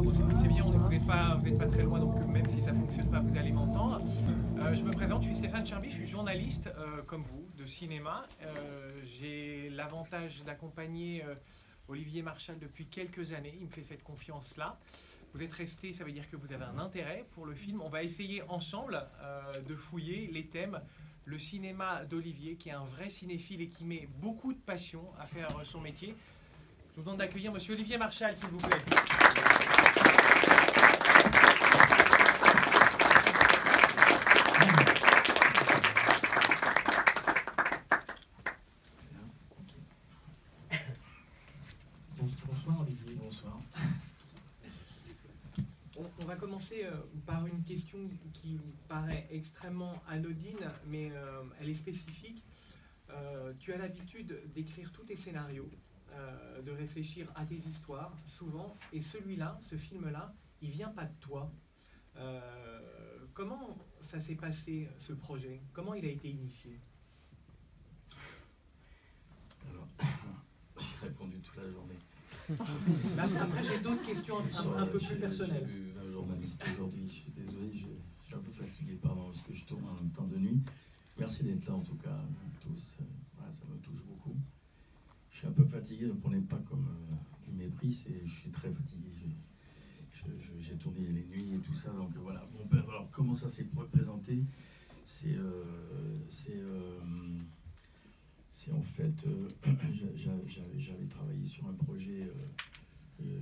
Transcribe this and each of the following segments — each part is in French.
voix. Bon, c'est bien, vous n'êtes pas très loin, donc même si ça ne fonctionne pas, vous allez m'entendre. Je me présente, je suis Stéphane Charby, je suis journaliste comme vous, de cinéma. J'ai l'avantage d'accompagner Olivier Marchal depuis quelques années, il me fait cette confiance-là. Vous êtes resté, ça veut dire que vous avez un intérêt pour le film. On va essayer ensemble de fouiller les thèmes. Le cinéma d'Olivier, qui est un vrai cinéphile et qui met beaucoup de passion à faire son métier. Je vous demande d'accueillir Monsieur Olivier Marchal, s'il vous plaît. Bonsoir Olivier. Bonsoir. On va commencer par une question qui paraît extrêmement anodine, mais elle est spécifique. Tu as l'habitude d'écrire tous tes scénarios, de réfléchir à tes histoires, souvent, et celui-là, ce film-là, il vient pas de toi. Comment ça s'est passé, ce projet? Comment il a été initié? Alors, j'ai répondu toute la journée. Après, j'ai d'autres questions un peu plus personnelles. J'ai vu un journaliste aujourd'hui, je suis désolé, je suis un peu fatigué, pardon, parce que je tourne en même temps de nuit. Merci d'être là, en tout cas, tous. Voilà, ça me touche beaucoup. Je suis un peu fatigué, ne prenez pas comme du mépris, je suis très fatigué. J'ai tourné les nuits et tout ça, donc voilà. Bon, alors, comment ça s'est présenté? C'est en fait, j'avais travaillé sur un projet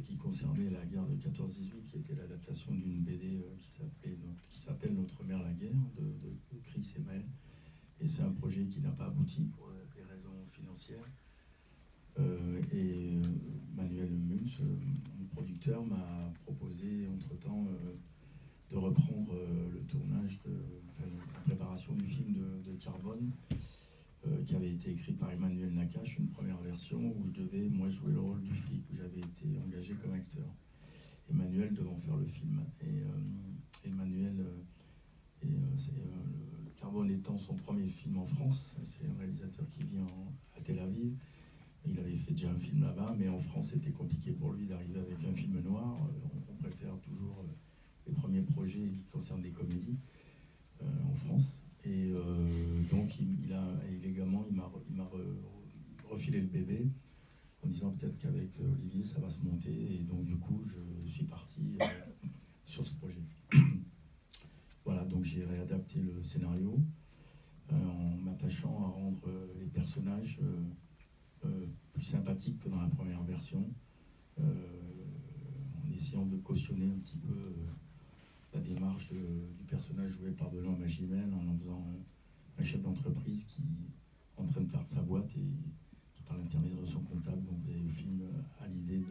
qui concernait la guerre de 14-18, qui était l'adaptation d'une BD qui s'appelle Notre mère la guerre, de Chris et Maël. Et c'est un projet qui n'a pas abouti pour des raisons financières. Et Manuel Munz, mon producteur, m'a proposé entre-temps de reprendre le tournage, la préparation du film de Carbone, qui avait été écrit par Emmanuel Nakache, une première version où je devais, moi, jouer le rôle du flic, où j'avais été engagé comme acteur. Emmanuel devant faire le film. Et Emmanuel, le Carbone étant son premier film en France, c'est un réalisateur qui vit à Tel Aviv. Il avait fait déjà un film là-bas, mais en France, c'était compliqué pour lui d'arriver avec un film noir. On préfère toujours les premiers projets qui concernent des comédies en France. Et donc, illégalement, il m'a refilé le bébé en disant peut-être qu'avec Olivier, ça va se monter. Et donc, du coup, je suis parti sur ce projet. Voilà, donc j'ai réadapté le scénario en m'attachant à rendre les personnages plus sympathiques que dans la première version, en essayant de cautionner un petit peu la démarche du personnage joué par Benoît Magimel, en faisant un chef d'entreprise qui est en train de faire de sa boîte et qui, par l'intermédiaire de son comptable, donc le film a l'idée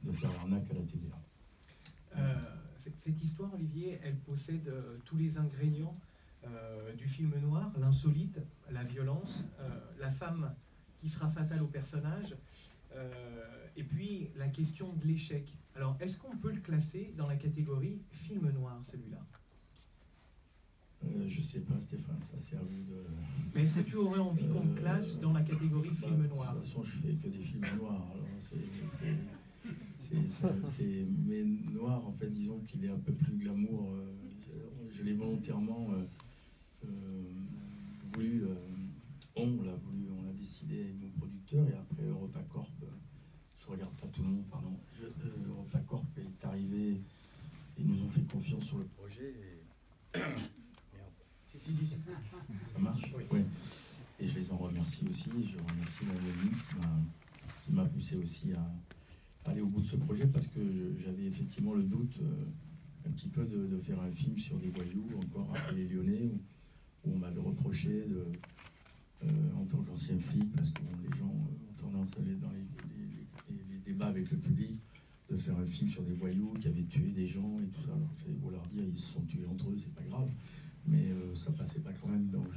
de faire l'arnaque à la TVA. Cette histoire, Olivier, elle possède tous les ingrédients du film noir, l'insolite, la violence, la femme qui sera fatale au personnage, et puis la question de l'échec. Alors, est-ce qu'on peut le classer dans la catégorie film noir, celui-là? Je sais pas, Stéphane, ça c'est à vous de... Mais est-ce que tu aurais envie qu'on le classe dans la catégorie film noir? De toute façon, je fais que des films noirs, alors mais noir, en fait, disons qu'il est un peu plus glamour. Je l'ai volontairement voulu, on l'a décidé avec mon producteur, et après EuropaCorp, je regarde pas tout le monde, pardon, EuropaCorp est arrivé, ils nous ont fait confiance sur le projet, et... Merde. Ça marche? Oui. Ouais. Et je les en remercie aussi, je remercie Manuel qui m'a poussé aussi à aller au bout de ce projet, parce que j'avais effectivement le doute un petit peu de faire un film sur des voyous, encore après les Lyonnais, où on m'avait reproché en tant qu'ancien flic, parce que bon, les gens ont tendance à aller dans les débats avec le public, de faire un film sur des voyous qui avaient tué des gens et tout ça. Alors j'avais beau leur dire, ils se sont tués entre eux, c'est pas grave, mais ça passait pas quand même. Donc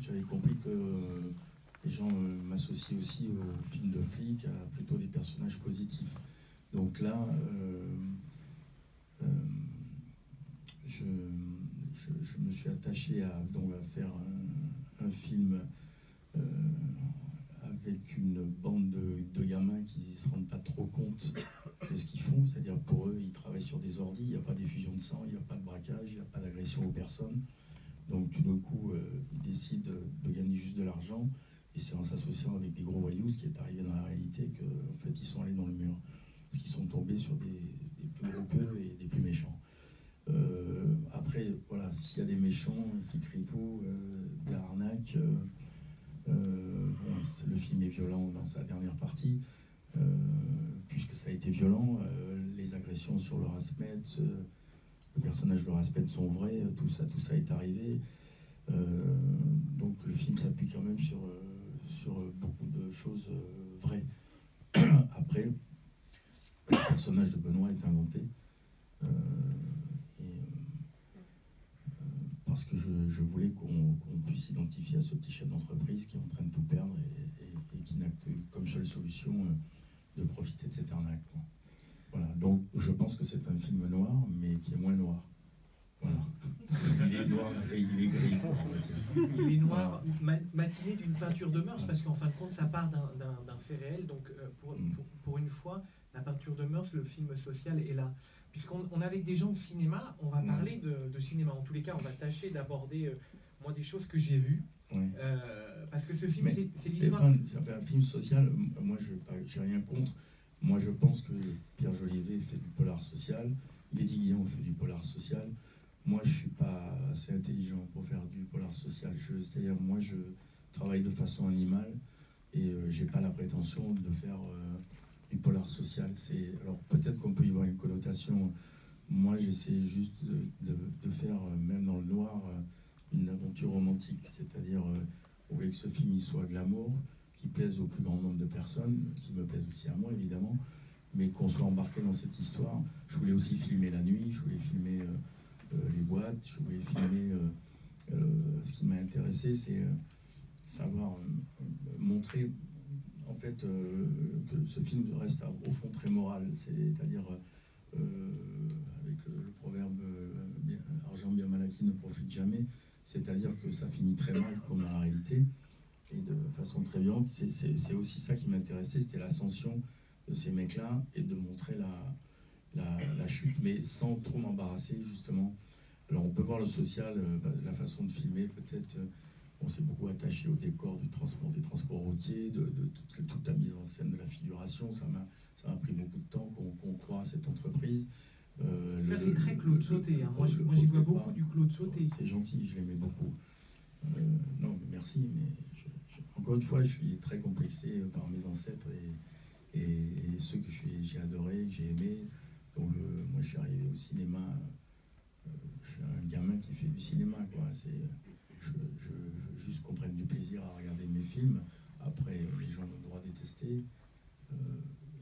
j'avais compris que les gens m'associent aussi aux films de flics, à plutôt des personnages positifs. Donc là, je me suis attaché à faire un film avec une bande de gamins qui ne se rendent pas trop compte de ce qu'ils font. sang, il n'y a pas de braquage, il n'y a pas d'agression aux personnes. Donc tout d'un coup, ils décident de gagner juste de l'argent, et c'est en s'associant avec des gros voyous, ce qui est arrivé dans la réalité, qu'en fait ils sont allés dans le mur, parce qu'ils sont tombés sur des plus gros qu'eux et des plus méchants. Après, voilà, s'il y a des méchants, flics ripoux, des arnaques, le film est violent dans sa dernière partie, puisque ça a été violent, les agressions sur Laura Smet, le personnage de Laura Smet sont vrais, tout ça est arrivé. Donc le film s'appuie quand même sur beaucoup de choses vraies. Après, le personnage de Benoît est inventé. Parce que je voulais qu'on puisse s'identifier à ce petit chef d'entreprise qui est en train de tout perdre et qui n'a que comme seule solution de profiter de cette arnaque. Voilà. Donc je pense que c'est un film noir, mais qui est moins noir. Voilà. Il est noir et il est gris. Il est noir, matiné d'une peinture de mœurs, parce qu'en fin de compte, ça part d'un fait réel. Donc pour une fois, la peinture de mœurs, le film social est là. Puisqu'on est avec des gens de cinéma, on va parler de cinéma. En tous les cas, on va tâcher d'aborder moi des choses que j'ai vues. Parce que ce film, c'est l'histoire. Stéphane, ça fait un film social. Moi, je n'ai rien contre. Moi, je pense que Pierre Jolivet fait du polar social. Lady Guillon fait du polar social. Moi, je ne suis pas assez intelligent pour faire du polar social. C'est-à-dire, moi, je travaille de façon animale et je n'ai pas la prétention de faire du polar social. Alors, peut-être qu'on peut y voir une connotation. Moi, j'essaie juste de faire, même dans le noir, une aventure romantique. C'est-à-dire, vous voulez que ce film il soit glamour, qui plaise au plus grand nombre de personnes, qui me plaise aussi à moi, évidemment, mais qu'on soit embarqué dans cette histoire. Je voulais aussi filmer la nuit, je voulais filmer les boîtes, je voulais filmer... ce qui m'a intéressé, c'est savoir montrer en fait que ce film reste au fond très moral, c'est-à-dire avec le proverbe argent bien mal acquis ne profite jamais, c'est-à-dire que ça finit très mal comme dans la réalité et de façon très violente. C'est aussi ça qui m'intéressait, c'était l'ascension de ces mecs-là et de montrer la chute, mais sans trop m'embarrasser justement. Alors on peut voir le social, la façon de filmer peut-être. On s'est beaucoup attaché au décor des transports routiers, de toute la mise en scène de la figuration. Ça m'a pris beaucoup de temps qu'on croit à cette entreprise. Ça, c'est très Claude Sauté. Moi, j'y vois beaucoup du Claude Sauté. C'est gentil, je l'aimais beaucoup. Non, mais merci. Mais encore une fois, je suis très complexé par mes ancêtres et ceux que j'ai adorés, que j'ai aimés. Donc, moi, je suis arrivé au cinéma. Je suis un gamin qui fait du cinéma, quoi. Je veux juste qu'on prenne du plaisir à regarder mes films. Après, les gens ont le droit de détester.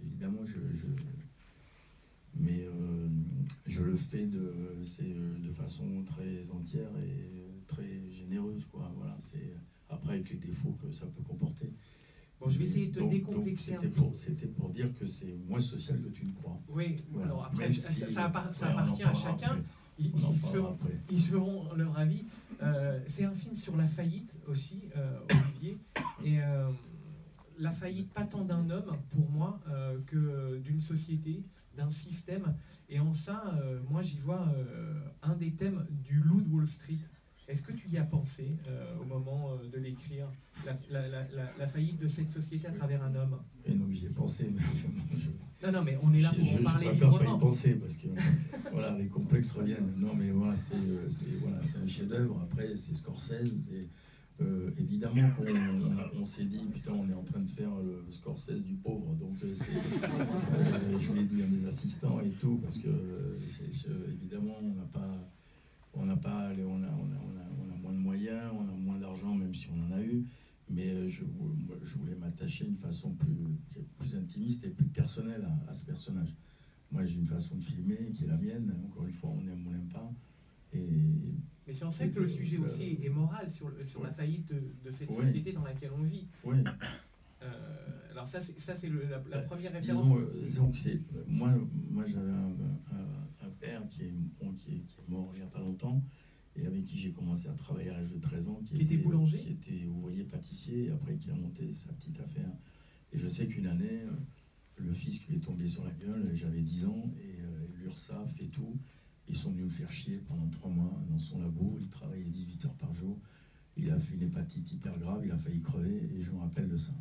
Évidemment, mais je le fais de façon très entière et très généreuse, quoi. Voilà, après avec les défauts que ça peut comporter. Bon, je vais essayer de te décomplexer un peu. C'était pour dire que c'est moins social que tu ne crois. Oui, voilà. Alors après, ça appartient à chacun. Après. Ils feront leur avis. C'est un film sur la faillite aussi, Olivier. Et la faillite, pas tant d'un homme, pour moi, que d'une société, d'un système. Et en ça, moi, j'y vois un des thèmes du loup de Wall Street. Est-ce que tu y as pensé au moment de l'écrire, la faillite de cette société à travers un homme? Et non, j'y ai pensé, mais non, mais on est là pour en parler librement. Je préfère pas y penser, parce que voilà, les complexes reviennent. Non, mais voilà, c'est un chef-d'œuvre. Après, c'est Scorsese. Évidemment qu'on s'est dit, putain, on est en train de faire le Scorsese du pauvre. Donc, je l'ai dit à mes assistants et tout, parce que, évidemment, on a moins de moyens, on a moins d'argent, même si on en a eu, mais je voulais m'attacher d'une façon plus intimiste et plus personnelle à ce personnage. Moi, j'ai une façon de filmer qui est la mienne. Encore une fois, on aime ou on n'aime pas. Mais c'est en fait que le sujet aussi est moral sur la faillite de cette société dans laquelle on vit. Oui. Alors ça, c'est la première référence. Disons que moi j'avais un père qui est mort il n'y a pas longtemps et avec qui j'ai commencé à travailler à l'âge de 13 ans, qui était boulanger, qui était ouvrier pâtissier, et après qui a monté sa petite affaire. Et je sais qu'une année, le fisc lui est tombé sur la gueule, j'avais 10 ans, et l'URSSAF et tout, Ils sont venus le faire chier pendant 3 mois dans son labo. Il travaillait 18 heures par jour. Il a fait une hépatite hyper grave, il a failli crever et je me rappelle de ça.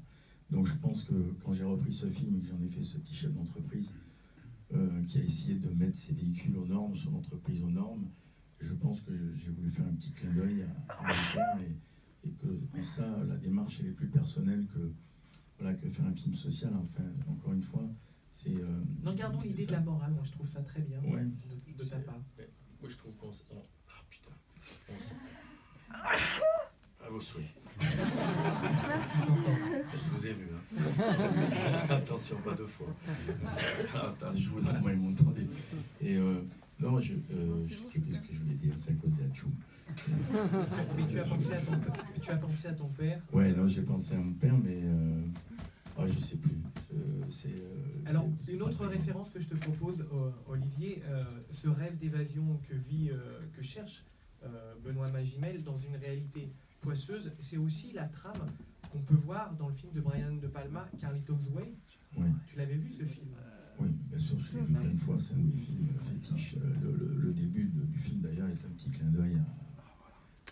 Donc je pense que quand j'ai repris ce film et que j'en ai fait ce petit chef d'entreprise qui a essayé de mettre ses véhicules aux normes, son entreprise aux normes, je pense que j'ai voulu faire un petit clin d'œil à mon père et que en ça, la démarche elle est plus personnelle que, voilà, que faire un film social. Enfin, encore une fois, c'est... non, gardons l'idée de la morale, moi je trouve ça très bien ouais, de ta part. Moi je trouve qu'on... Ah putain. À vos souhaits. Je vous ai vu. Hein. Attention, pas 2 fois. Attends, je vous envoie mon temps. Et non, je sais plus ce que je voulais dire, c'est à cause de la tchoum. Mais tu as pensé à ton père. Ouais, non, j'ai pensé à mon père, mais je sais plus. Alors, une autre référence que je te propose, Olivier, ce rêve d'évasion que cherche Benoît Magimel dans une réalité poisseuse, c'est aussi la trame qu'on peut voir dans le film de Brian De Palma, Carlito's Way. Ouais. Tu l'avais vu ce film? Oui, bien sûr, je l'ai vu plein de fois, c'est un de mes films fétiches. Le début du film d'ailleurs est un petit clin d'œil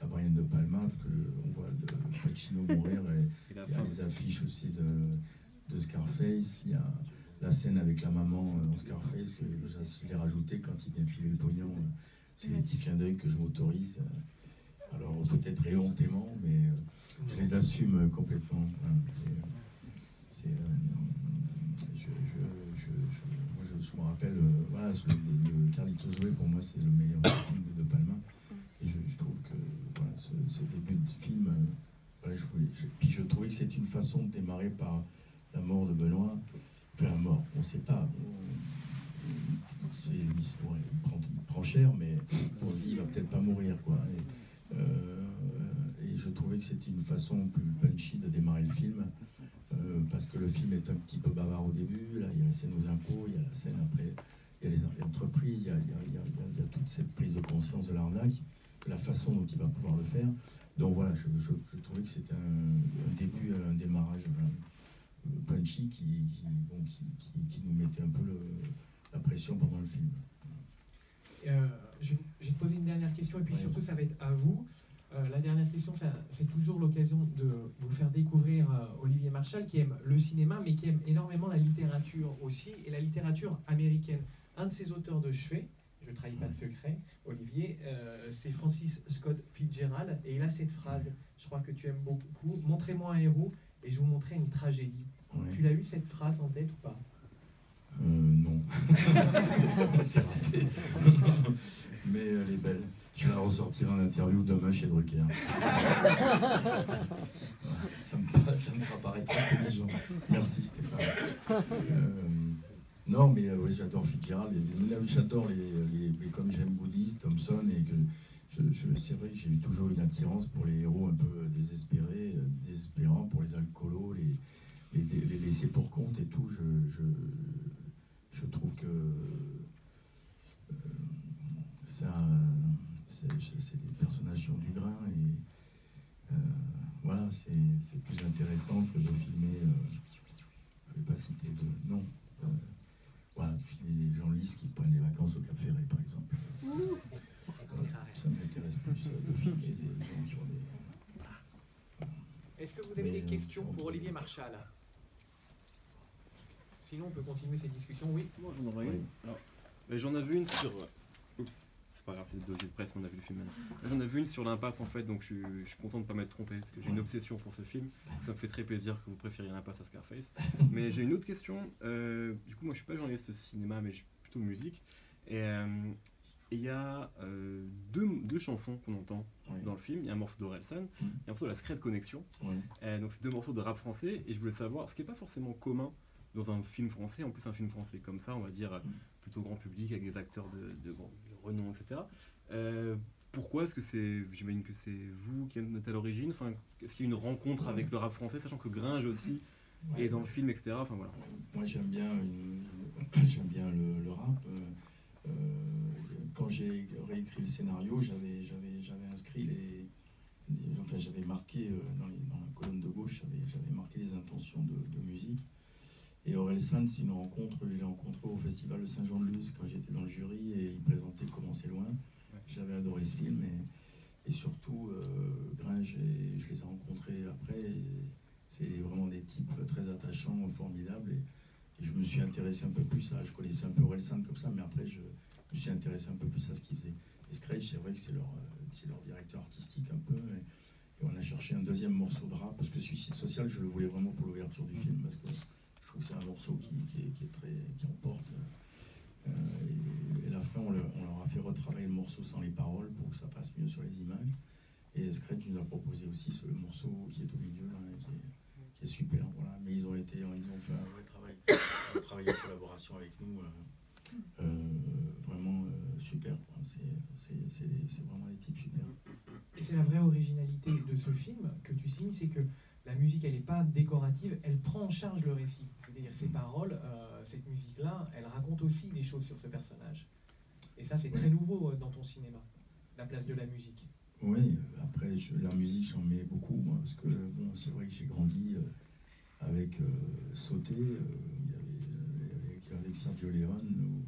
à Brian De Palma, parce qu'on voit Pacino mourir, et il y a les affiches aussi de Scarface, il y a la scène avec la maman dans Scarface, que je l'ai rajouté quand il vient filer le pognon. C'est des petits clins d'œil que je m'autorise, alors peut-être éhontément, mais je les assume complètement. Je me rappelle, voilà, le Carlito's Way, pour moi, c'est le meilleur film de Palma. Et je trouve que voilà, ce début de film, voilà, puis je trouvais que c'est une façon de démarrer par la mort de Benoît. Enfin, la mort, on ne sait pas. Il prend cher, mais on se dit il va peut-être pas mourir, quoi. Et je trouvais que c'était une façon plus punchy de démarrer le film, parce que le film est un petit peu bavard au début. Là, il y a la scène aux impôts, il y a la scène après, il y a les entreprises, il y a toute cette prise de conscience de l'arnaque, de la façon dont il va pouvoir le faire. Donc voilà, je trouvais que c'était un début, un démarrage punchy qui nous mettait un peu la pression pendant le film. Je vais te poser une dernière question, et puis surtout ça va être à vous. La dernière question, c'est toujours l'occasion de vous faire découvrir Olivier Marchal, qui aime le cinéma, mais qui aime énormément la littérature aussi, et la littérature américaine. Un de ses auteurs de chevet, je ne trahis pas de secret, Olivier, c'est Francis Scott Fitzgerald, et il a cette phrase, je crois que tu aimes beaucoup: « Montrez-moi un héros, et je vous montrerai une tragédie. » Tu l'as eu cette phrase en tête ou pas? Non. C'est raté. Mais elle est belle. Je vais la ressortir en interview demain chez Drucker. Ça me fera paraître intelligent. Merci Stéphane. Non, mais oui, j'adore Fitzgerald. J'adore comme j'aime Bouddhiste, Thompson, et que c'est vrai que j'ai eu toujours une attirance pour les héros un peu désespérants, pour les alcoolos, les laissés pour compte et tout. Je trouve que c'est des personnages qui ont du grain, et voilà, c'est plus intéressant que de filmer, je ne vais pas citer de nom, voilà, filmer des gens lisses qui prennent des vacances au Cap Ferré par exemple. Ça m'intéresse plus de filmer des gens qui ont des... Est-ce que vous avez des questions pour Olivier Marchal? Sinon, on peut continuer ces discussions. Oui. Moi, j'en aurais une. Alors, j'en avais une sur... Oups, c'est pas grave, c'est le dossier de presse, on a vu le film maintenant. J'en avais une sur l'impasse, en fait, donc je suis content de ne pas m'être trompé, parce que j'ai une obsession pour ce film. Donc ça me fait très plaisir que vous préfériez l'impasse à Scarface. Mais j'ai une autre question. Du coup, moi, je suis pas journaliste de cinéma, mais je suis plutôt musique. Et il y a deux chansons qu'on entend dans le film. Il y a un morceau d'Orelsan, il y a un morceau de la Secret Connection. Donc c'est 2 morceaux de rap français, et je voulais savoir, ce qui n'est pas forcément commun dans un film français, en plus un film français comme ça, on va dire plutôt grand public, avec des acteurs de renom, etc. Pourquoi est-ce que j'imagine que c'est vous qui êtes à l'origine, enfin, est-ce qu'il y a une rencontre avec le rap français, sachant que Gringe aussi est dans le film, etc. Enfin, voilà. Moi j'aime bien le rap. Quand j'ai réécrit le scénario, j'avais inscrit j'avais marqué dans la colonne de gauche, j'avais marqué les intentions de musique. Et Orelsan, c'est une rencontre, je l'ai rencontré au Festival de Saint-Jean-de-Luz quand j'étais dans le jury et il présentait Comment c'est loin. J'avais adoré ce film et surtout Gringe, je les ai rencontrés après. C'est vraiment des types très attachants, formidables. Et je me suis intéressé un peu plus à, je connaissais un peu Orelsan comme ça, mais après je me suis intéressé un peu plus à ce qu'ils faisaient. Et Scratch, c'est vrai que c'est leur directeur artistique un peu. Et on a cherché un deuxième morceau de rap parce que Suicide Social, je le voulais vraiment pour l'ouverture du film parce que je trouve que c'est un morceau qui emporte. Et à la fin, on leur a fait retravailler le morceau sans les paroles pour que ça passe mieux sur les images. Et Scratch nous a proposé aussi ce morceau qui est au milieu, là, qui est super. Voilà. Mais ils ont fait un vrai travail de collaboration avec nous, vraiment super. C'est vraiment des types super. Et c'est la vraie originalité de ce film que tu signes, c'est que la musique, elle n'est pas décorative, elle prend en charge le récit. C'est-à-dire ces paroles, cette musique-là, elle raconte aussi des choses sur ce personnage. Et ça, c'est très nouveau dans ton cinéma, la place de la musique. Oui, après, la musique, j'en mets beaucoup, moi, parce que bon, c'est vrai que j'ai grandi avec Sauté, avec Sergio Leone,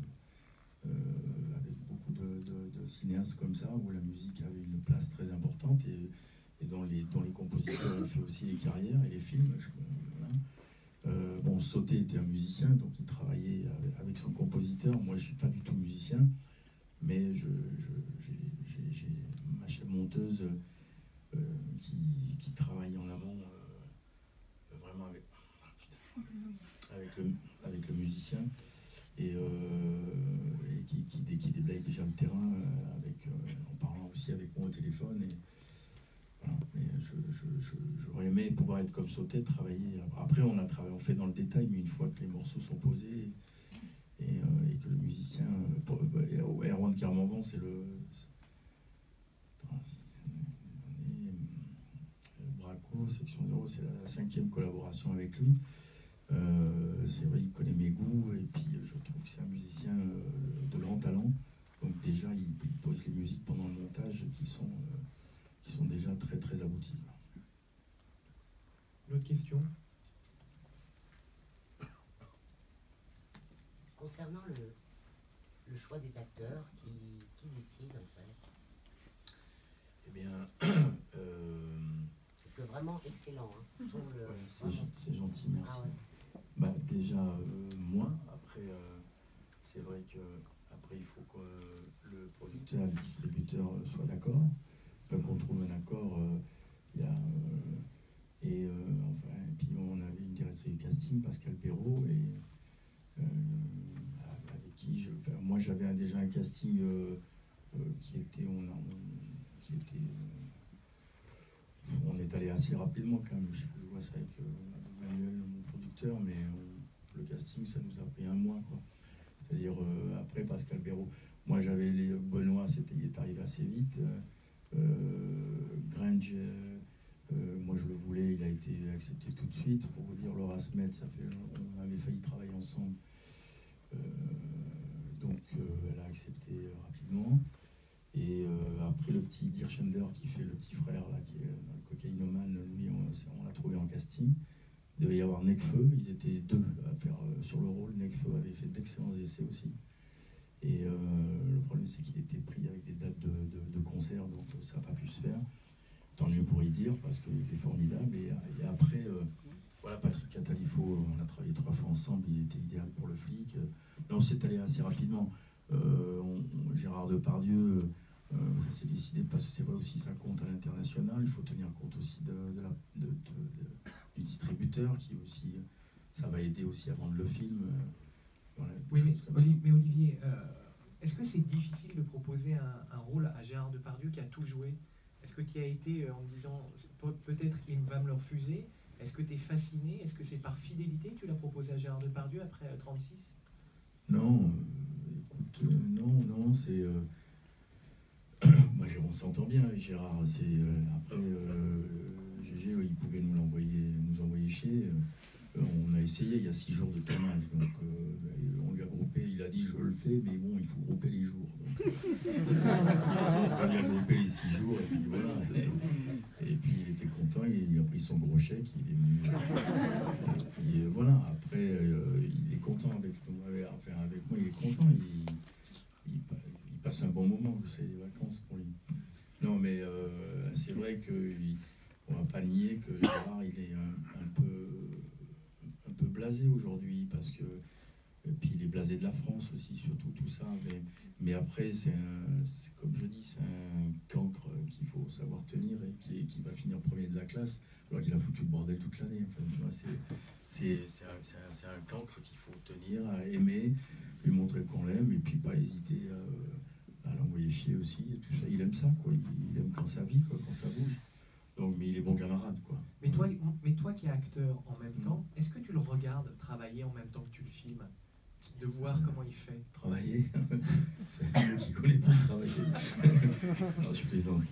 avec beaucoup de cinéastes comme ça, où la musique avait une place très importante, et dont les compositeurs ont fait aussi les carrières et les films. Voilà. Bon, Sauté était un musicien, donc il travaillait avec son compositeur. Moi, je ne suis pas du tout musicien, mais j'ai ma chef monteuse qui travaille en amont vraiment avec le musicien et qui déblaye déjà le terrain en parlant aussi avec moi au téléphone. Et voilà. Mais j'aurais aimé pouvoir être comme Sauté, travailler. Après, on fait dans le détail, mais une fois que les morceaux sont posés et que le musicien, Erwan Kermanvan, c'est le Braco, Section 0, c'est la 5e collaboration avec lui. C'est vrai, il connaît mes goûts et puis je trouve que c'est un musicien de grand talent. Donc déjà, il pose les musiques pendant le montage qui sont déjà très très abouties. Une autre question? Concernant le choix des acteurs, qui décide en fait? Eh bien, parce que vraiment excellent. Hein. C'est gentil, merci. Ah ouais. Bah, déjà, moi, après, c'est vrai que après il faut que le producteur et le distributeur soient d'accord, enfin, qu'on trouve un accord. Et puis on avait une directrice du casting, Pascal Perrault, et avec qui moi j'avais déjà un casting qui était on est allé assez rapidement quand même. Je vois ça avec Manuel, mon producteur, mais le casting, ça nous a pris un mois, quoi. C'est-à-dire, après Pascal Perrault, moi j'avais Benoît, il est arrivé assez vite. Gringe, moi je le voulais, il a été accepté tout de suite. Pour vous dire, Laura Smet, on avait failli travailler ensemble. Donc elle a accepté rapidement. Et après le petit Dirschender qui fait le petit frère là, qui est dans le cocaïnomane, lui on l'a trouvé en casting. Il devait y avoir Nekfeu, ils étaient deux à faire sur le rôle. Nekfeu avait fait d'excellents essais aussi. Et le problème c'est qu'il était pris avec des dates de concert, donc ça n'a pas pu se faire. Tant mieux pour y dire parce qu'il était formidable. Et après, voilà, Patrick Catalifo, on a travaillé 3 fois ensemble, il était idéal pour le flic. Là on s'est allé assez rapidement. Gérard Depardieu, ça s'est décidé parce que c'est vrai aussi ça compte à l'international. Il faut tenir compte aussi du distributeur qui aussi, ça va aider aussi à vendre le film. Voilà, oui, mais Olivier, est-ce que c'est difficile de proposer un rôle à Gérard Depardieu qui a tout joué? Est-ce que tu y as été en disant peut-être il va me le refuser? Est-ce que tu es fasciné? Est-ce que c'est par fidélité que tu l'as proposé à Gérard Depardieu après 36? Non, écoute, non, c'est... Moi, on s'entend bien avec Gérard. Après, GG, il pouvait nous envoyer chier. On a essayé, il y a 6 jours de tournage, donc on lui a groupé, il a dit je le fais, mais bon, il faut grouper les jours. Donc, on va bien grouper les 6 jours, et puis voilà. Et puis il était content, il a pris son gros chèque, il est venu. Et voilà, après, il est content avec nous, enfin avec moi, il est content, il passe un bon moment, c'est les vacances pour lui. Non, mais c'est vrai qu'on ne va pas nier que Gérard, il est un peu blasé aujourd'hui, parce que. Et puis il est blasé de la France aussi, surtout tout ça. Mais après, comme je dis, c'est un cancre qu'il faut savoir tenir et qui va finir premier de la classe, alors qu'il a foutu le bordel toute l'année. Enfin, tu vois, c'est un cancre qu'il faut tenir, à aimer, lui montrer qu'on l'aime, et puis pas hésiter à l'envoyer chier aussi. Et tout ça, il aime ça, quoi. Il aime quand ça vit, quoi, quand ça bouge. Donc, mais il est bon camarade, quoi. Mais toi qui es acteur en même temps, est-ce que tu le regardes travailler en même temps que tu le filmes? De voir comment il fait. Travailler. C'est lui qui connaît pas travailler. Non, je plaisante.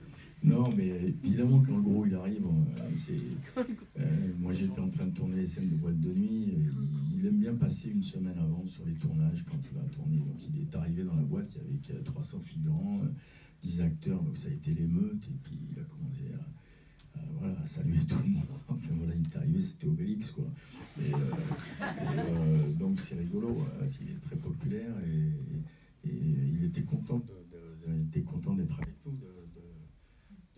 Non, mais évidemment, quand le gros il arrive, moi j'étais en train de tourner les scènes de boîte de nuit. Il aime bien passer une semaine avant sur les tournages quand il va tourner. Donc il est arrivé dans la boîte, il y avait 300 figurants, 10 acteurs, donc ça a été l'émeute. Et puis il a commencé à saluer tout le monde. Enfin voilà, il est arrivé, c'était Obélix, quoi. Donc c'est rigolo, il est très populaire et il était content d'être avec nous,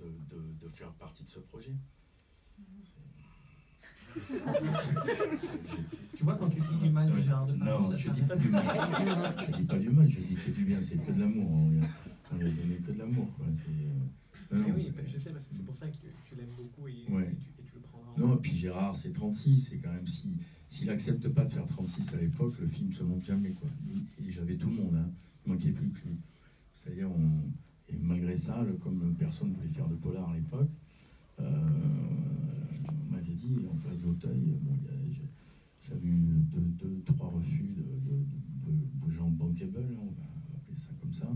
de faire partie de ce projet. Tu vois, quand tu dis du mal de Gérard Depardieu, non, je dis pas du mal. Je dis pas du mal, je dis que du bien, c'est que de l'amour. On lui a donné que de l'amour, quoi. Oui, je sais, parce que c'est pour ça que tu l'aimes beaucoup et tu le prendras en... Non, et puis Gérard, c'est 36, c'est quand même s'il accepte pas de faire 36 à l'époque, le film se monte jamais, quoi. Et j'avais tout le monde, hein. Il manquait plus que lui. C'est-à-dire, et malgré ça, comme personne ne voulait faire de polar à l'époque, on m'avait dit, en face d'Auteuil, bon, j'avais eu 2-3 refus de gens bankable, hein, on va appeler ça comme ça.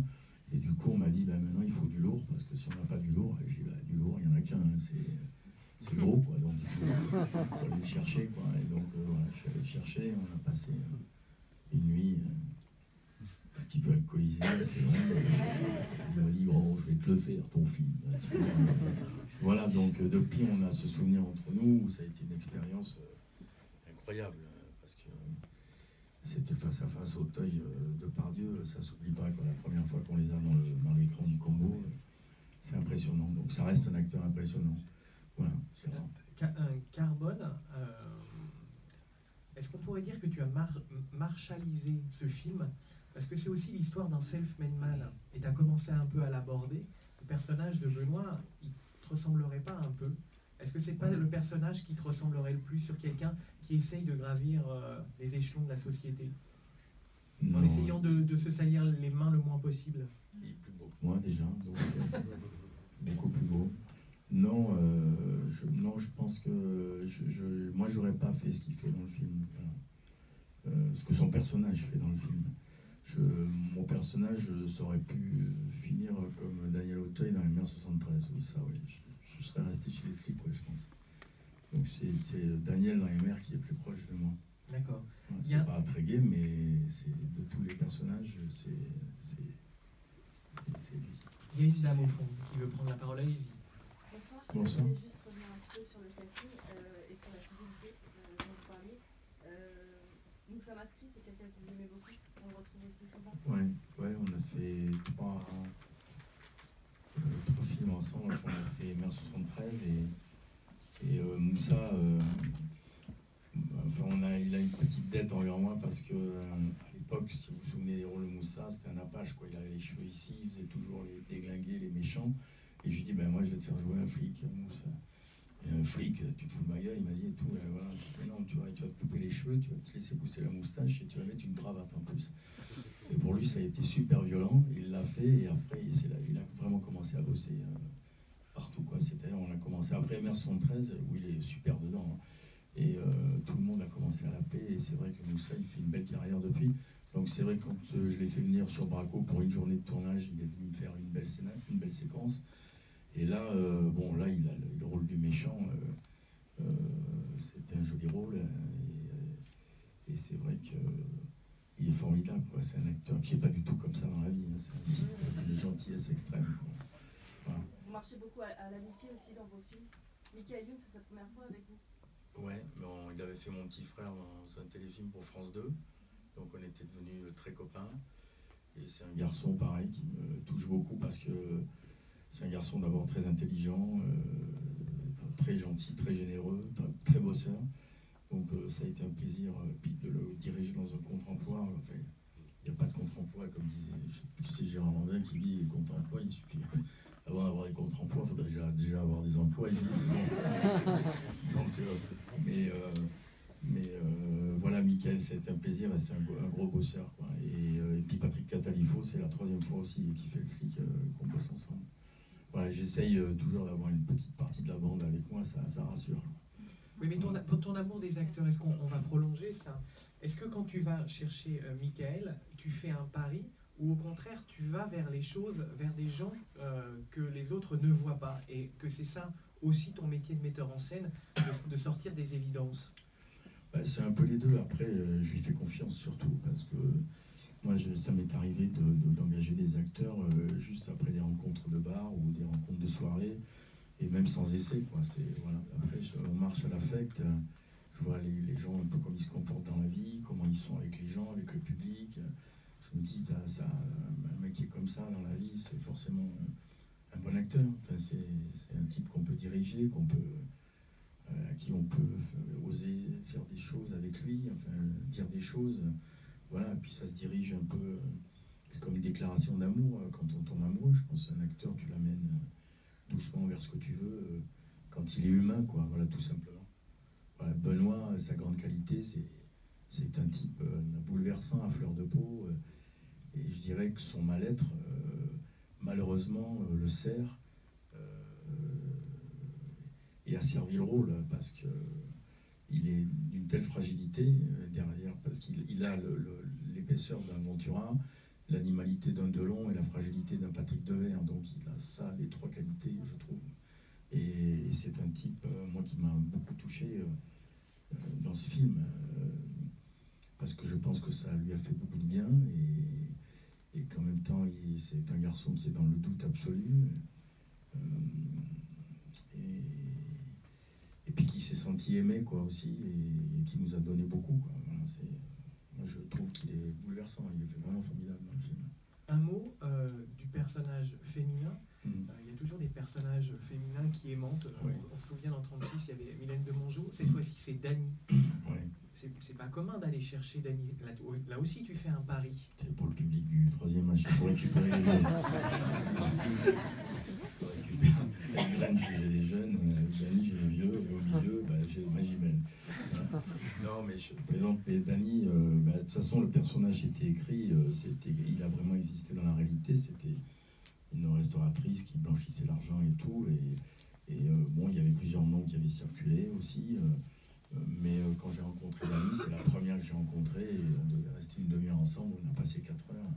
Et du coup, on m'a dit, maintenant, il faut du lourd, parce que si on n'a pas du lourd, j'ai dit, du lourd, il n'y en a qu'un, hein, c'est gros, quoi. Donc, il faut aller le chercher, quoi. Et donc, voilà, je suis allé le chercher, on a passé une nuit un petit peu alcoolisée, c'est vrai. Il m'a dit, oh, je vais te le faire, ton film. Voilà, donc, depuis, on a ce souvenir entre nous, où ça a été une expérience incroyable, parce que c'était face à face Auteuil Depardieu, ça s'oublie pas, quoi. La première fois qu'on les a dans l'écran du combo, c'est impressionnant. Donc ça reste un acteur impressionnant. Voilà, c'est vrai. Carbone, est-ce qu'on pourrait dire que tu as marshalisé ce film? Parce que c'est aussi l'histoire d'un self-made man, et tu as commencé un peu à l'aborder. Le personnage de Benoît, il te ressemblerait pas un peu? Est-ce que c'est pas le personnage qui te ressemblerait le plus sur quelqu'un qui essaye de gravir les échelons de la société, en essayant de se salir les mains le moins possible? Il est plus beau que moi déjà, donc beaucoup plus beau. Non, je pense que moi j'aurais pas fait ce qu'il fait dans le film, ce que son personnage fait dans le film. Mon personnage, ça aurait pu finir comme Daniel Auteuil dans Les Mers 73, oui, ça, oui. Je serais resté chez les flics, ouais, je pense. Donc c'est Daniel dans Les Mers qui est plus proche de moi. D'accord. Ouais, c'est pas très gay, mais de tous les personnages, c'est lui. Il y a une dame au fond qui veut prendre la parole, allez-y. Bonsoir. Bonsoir. Je voulais juste revenir un petit peu sur le casting et sur la fidélité dont vous parliez. Nous sommes inscrits, c'est quelqu'un que vous aimez beaucoup, on le retrouve aussi souvent. Ouais, on a fait trois films ensemble. On a fait Mer 73 et Moussa, il a une petite dette envers moi parce que à l'époque, si vous vous souvenez des rôles de Moussa, c'était un apache, quoi. Il avait les cheveux ici, il faisait toujours les déglingués, les méchants. Et je lui dis, moi je vais te faire jouer un flic, Moussa. Et un flic, tu te fous de ma gueule, il m'a dit et tout. Voilà. Je dis, non, tu vas te couper les cheveux, tu vas te laisser pousser la moustache et tu vas mettre une cravate en plus. Et pour lui, ça a été super violent. Il l'a fait et après, il a vraiment commencé à bosser partout, quoi. C'est-à-dire, on a commencé après Mer 73, où il est super dedans. Hein. Et tout le monde a commencé à l'appeler. Et c'est vrai que Moussa, il fait une belle carrière depuis. Donc c'est vrai que quand je l'ai fait venir sur Braco pour une journée de tournage, il est venu me faire une belle séquence. Et là, il a le rôle du méchant. C'était un joli rôle. Et c'est vrai que il est formidable, quoi. C'est un acteur qui n'est pas du tout comme ça dans la vie, hein. C'est un type de gentillesse extrême, quoi. Voilà. Vous marchez beaucoup à l'amitié aussi dans vos films. Michael Youn, c'est sa première fois avec vous? Ouais, bon, il avait fait Mon petit frère dans un téléfilm pour France 2, donc on était devenus très copains. Et c'est un garçon, pareil, qui me touche beaucoup parce que c'est un garçon d'abord très intelligent, très gentil, très généreux, très bosseur. Donc ça a été un plaisir de le diriger dans un contre-emploi. Enfin, il n'y a pas de contre-emploi, comme disait, je sais plus, c'est Gérard Lanvin qui dit contre-emploi, il suffit, avant d'avoir des contre-emplois, il faudrait déjà avoir des emplois. Il dit. Donc, voilà, Michael, c'est un plaisir, c'est un gros bosseur, quoi. Et puis Patrick Catalifo, c'est la 3e fois aussi qui fait le flic qu'on bosse ensemble. Voilà, j'essaye toujours d'avoir une petite partie de la bande avec moi, ça rassure. Oui, mais ton amour des acteurs, est-ce qu'on va prolonger ça? Est-ce que quand tu vas chercher Michael, tu fais un pari, ou au contraire, tu vas vers les choses, vers des gens que les autres ne voient pas, et que c'est ça aussi ton métier de metteur en scène, de sortir des évidences? C'est un peu les deux. Après, je lui fais confiance surtout, parce que moi, ça m'est arrivé d'engager des acteurs juste après des rencontres de bar ou des rencontres de soirée, et même sans essai, quoi. Voilà. Après, on marche à l'affect, je vois les gens un peu comme ils se comportent dans la vie, comment ils sont avec les gens, avec le public. Je me dis, un mec qui est comme ça dans la vie, c'est forcément un bon acteur. Enfin, c'est un type qu'on peut diriger, à qui on peut oser faire des choses avec lui, enfin, dire des choses. Voilà, et puis ça se dirige un peu, c'est comme une déclaration d'amour quand on tombe amoureux. Je pense qu'un acteur, tu l'amènes doucement vers ce que tu veux, quand il est humain, quoi, voilà, tout simplement. Voilà, Benoît, sa grande qualité, c'est un type bouleversant, à fleur de peau, et je dirais que son mal-être, malheureusement, le sert, et a servi le rôle, parce que il est d'une telle fragilité derrière, parce qu'il a l'épaisseur d'un Ventura, l'animalité d'un Delon et la fragilité d'un Patrick Devers. Donc il a ça, les 3 qualités, je trouve. Et c'est un type, moi, qui m'a beaucoup touché dans ce film, parce que je pense que ça lui a fait beaucoup de bien, et qu'en même temps, c'est un garçon qui est dans le doute absolu. Et puis qui s'est senti aimé, quoi, aussi, et qui nous a donné beaucoup, quoi. Voilà, moi, je trouve qu'il est bouleversant, il est vraiment formidable dans le film. Un mot du personnage féminin. Il y a toujours des personnages féminins qui aimantent. Oui. On se souvient, en 36, il y avait Mylène de Mongeau. Cette fois-ci, c'est Dany. Ouais. C'est pas commun d'aller chercher Dany. Là aussi, tu fais un pari. C'est pour le public du 3e âge, pour récupérer les jeunes. Avec Grange, j'ai les jeunes, Dany, j'ai les vieux, et au milieu, j'ai Magimel. Non, mais je plaisante, mais Dany, de toute façon, le personnage était écrit, il a vraiment existé dans la réalité. C'était une restauratrice qui blanchissait l'argent et tout, et bon, il y avait plusieurs noms qui avaient circulé aussi, mais quand j'ai rencontré Dany, c'est la première que j'ai rencontrée, et on devait rester une demi-heure ensemble, on a passé 4 heures,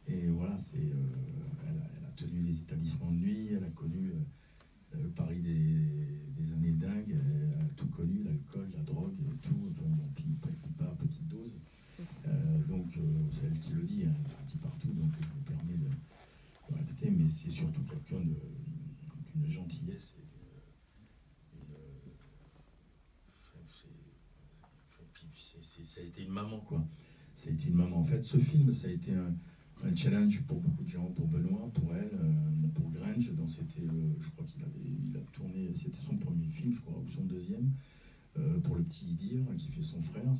et voilà, elle a tenu les établissements de nuit, elle a connu le Paris des années dingues, elle a tout connu, l'alcool, la drogue, tout, enfin, bon, puis pas à petite dose, donc c'est elle qui le dit, hein, elle est partie partout, donc je me permets de répéter, mais c'est surtout quelqu'un d'une gentillesse et ça a été une maman, quoi. Ça a été une maman. En fait, ce film, ça a été un challenge pour beaucoup de gens, pour Benoît, pour elle, pour Grange. Je crois qu'il a tourné, c'était son premier film, je crois, ou son deuxième, pour Le Petit Idir, qui fait son frère.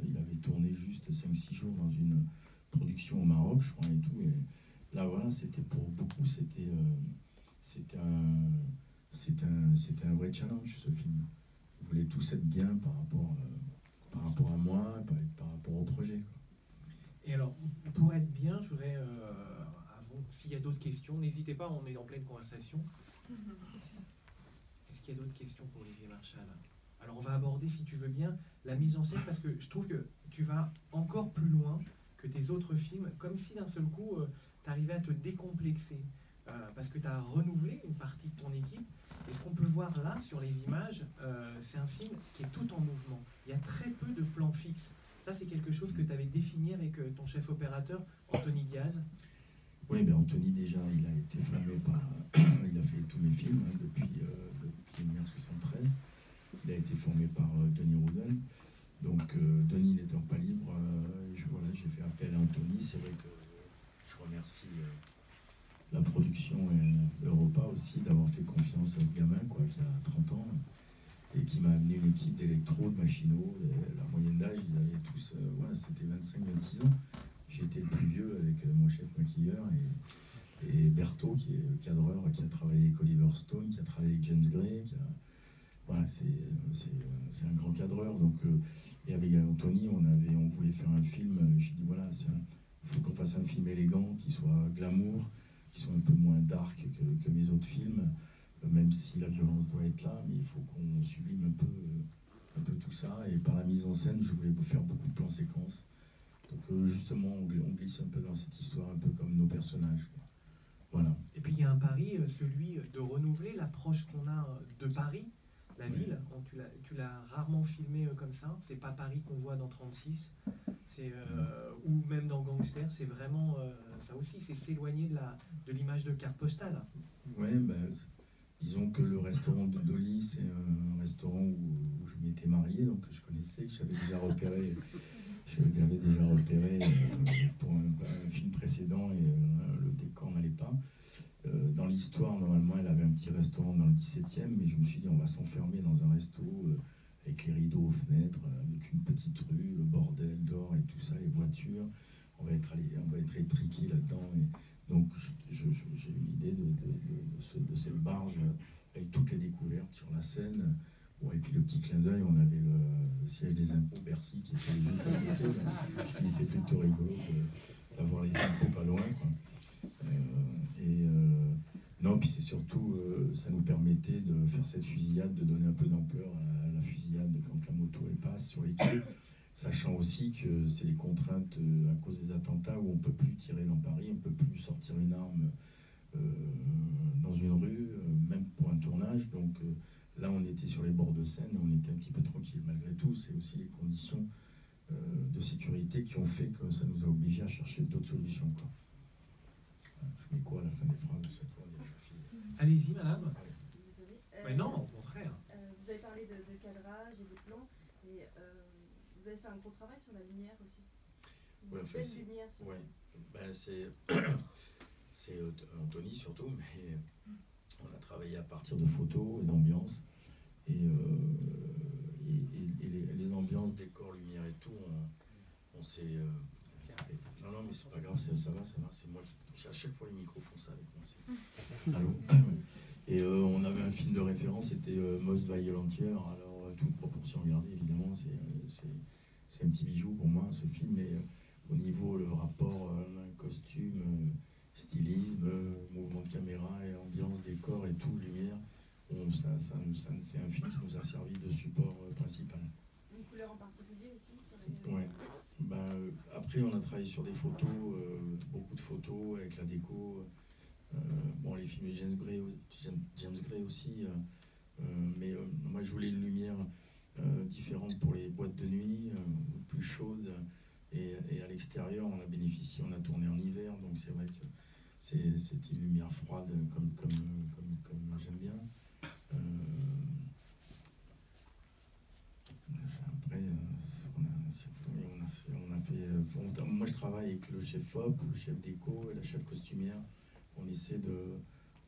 Il avait tourné juste 5-6 jours dans une production au Maroc, je crois, et tout. Et là, voilà, c'était pour beaucoup, c'était un vrai challenge, ce film. Ils voulaient tous être bien par rapport à moi, par rapport au projet, quoi. Et alors, pour être bien, je voudrais, s'il y a d'autres questions, n'hésitez pas, on est en pleine conversation. Est-ce qu'il y a d'autres questions pour Olivier Marchal? Alors, on va aborder, si tu veux bien, la mise en scène, parce que je trouve que tu vas encore plus loin que tes autres films, comme si d'un seul coup, tu arrivais à te décomplexer, parce que tu as renouvelé une partie de ton équipe. Et ce qu'on peut voir là, sur les images, c'est un film qui est tout en mouvement. Il y a très peu de plans fixes. Ça, c'est quelque chose que tu avais défini avec ton chef opérateur, Anthony Diaz. Oui, ben Anthony, déjà, il a été formé par... il a fait tous mes films depuis 1973. Il a été formé par Denis Roudel. Donc, Denis n'étant pas libre, j'ai fait appel à Anthony. C'est vrai que je remercie la production et Europa aussi d'avoir fait confiance à ce gamin qui a 30 ans et qui m'a amené une équipe d'électro, de machinaux. La moyenne d'âge, ils avaient tous, c'était 25-26 ans. J'étais le plus vieux avec mon chef maquilleur et Berthaud, qui est le cadreur, qui a travaillé avec Oliver Stone, qui a travaillé avec James Gray. Voilà, c'est un grand cadreur. Donc, et avec Anthony, on voulait faire un film. J'ai dit voilà, il faut qu'on fasse un film élégant, qui soit glamour, qui soit un peu moins dark que mes autres films, même si la violence doit être là, mais il faut qu'on sublime un peu tout ça. Et par la mise en scène, je voulais faire beaucoup de plans séquences. Donc justement, on glisse un peu dans cette histoire, un peu comme nos personnages. Voilà. Et puis il y a un pari, celui de renouveler l'approche qu'on a de Paris, la ville. Tu l'as rarement filmé comme ça. C'est pas Paris qu'on voit dans 36, ou même dans Gangster. C'est vraiment ça aussi, c'est s'éloigner de l'image de carte postale. Ouais, disons que le restaurant de Dolly, c'est un restaurant où je m'étais marié, donc je connaissais, que j'avais déjà repéré. Je l'avais déjà repéré pour un film précédent et le décor n'allait pas. Dans l'histoire, normalement, elle avait un petit restaurant dans le 17e, mais je me suis dit, on va s'enfermer dans un resto avec les rideaux aux fenêtres, avec une petite rue, le bordel dehors et tout ça, les voitures. On va être étriqués là-dedans. Donc, j'ai eu l'idée de cette barge avec toutes les découvertes sur la Seine. Bon, et puis le petit clin d'œil, on avait le siège des impôts Bercy qui était juste à côté. Je me dis c'est plutôt rigolo d'avoir les impôts pas loin. Non, puis c'est surtout, ça nous permettait de faire cette fusillade, de donner un peu d'ampleur à la fusillade quand la moto elle passe sur les quais, sachant aussi que c'est les contraintes à cause des attentats où on ne peut plus tirer dans Paris, on ne peut plus sortir une arme dans une rue, même pour un tournage. Donc là, on était sur les bords de Seine et on était un petit peu tranquille. Malgré tout, c'est aussi les conditions de sécurité qui ont fait que ça nous a obligés à chercher d'autres solutions. Je mets quoi à la fin des phrases? Allez-y, madame. Désolée. Mais non, au contraire. Vous avez parlé de cadrage et de plans, et vous avez fait un gros travail sur la lumière aussi. Ouais, Belle lumière. C'est Anthony surtout, mais on a travaillé à partir de photos et d'ambiance. Et les ambiances, décors, lumière et tout, on s'est... non, mais c'est pas grave, ça va, c'est moi qui... À chaque fois, les micros font ça avec moi. Allô. Et on avait un film de référence, c'était Most Violent Year. Alors, toute proportion gardée, évidemment, c'est un petit bijou pour moi, ce film. Mais au niveau, le rapport costume, stylisme, mouvement de caméra et ambiance, décor et tout, lumière, c'est un film qui nous a servi de support principal. Une couleur en particulier aussi sur les... Ouais. Après, on a travaillé sur des photos, beaucoup de photos avec la déco. Les films de James Gray aussi. Mais moi, je voulais une lumière différente pour les boîtes de nuit, plus chaude. Et à l'extérieur, on a bénéficié, on a tourné en hiver, donc c'est vrai que c'est une lumière froide comme j'aime bien. Après, moi je travaille avec le chef op, le chef déco et la chef costumière. On essaie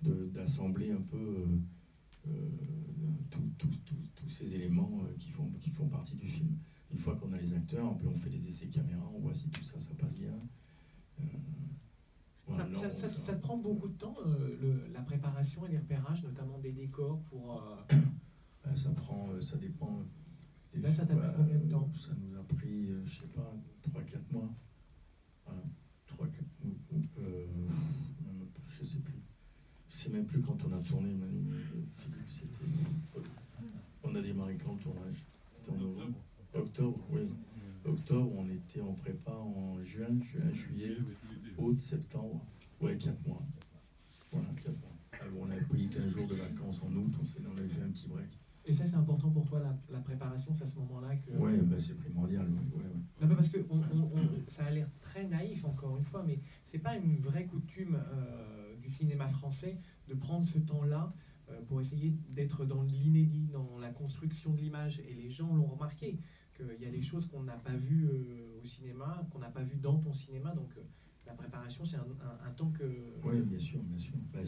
d'assembler un peu tous ces éléments qui font partie du film. Une fois qu'on a les acteurs, on fait les essais caméra, on voit si tout ça passe bien. Ça te prend beaucoup de temps, la préparation et les repérages, notamment des décors pour... Ça dépend. Là, ça t'a pris combien de temps? Ça nous a pris, je sais pas, 3-4 mois. Voilà. 3-4 je sais plus. Je sais même plus quand on a tourné, Manu. On a démarré quand le tournage? C'était en novembre? Octobre, oui. Octobre, on était en prépa en juin, juillet, août, septembre. Ouais, 4 mois. Voilà, 4 mois. Alors, on avait pris 15 jours de vacances en août, on avait fait un petit break. Et ça, c'est important pour toi, la préparation, c'est à ce moment-là que... Ouais, bah, c'est primordial. Ouais. Non, mais parce que ça a l'air très naïf, encore une fois, mais c'est pas une vraie coutume du cinéma français de prendre ce temps-là pour essayer d'être dans l'inédit, dans la construction de l'image. Et les gens l'ont remarqué, qu'il y a des choses qu'on n'a pas vues au cinéma, qu'on n'a pas vues dans ton cinéma. Donc la préparation, c'est un temps que... Oui, bien sûr, bien sûr. Bah,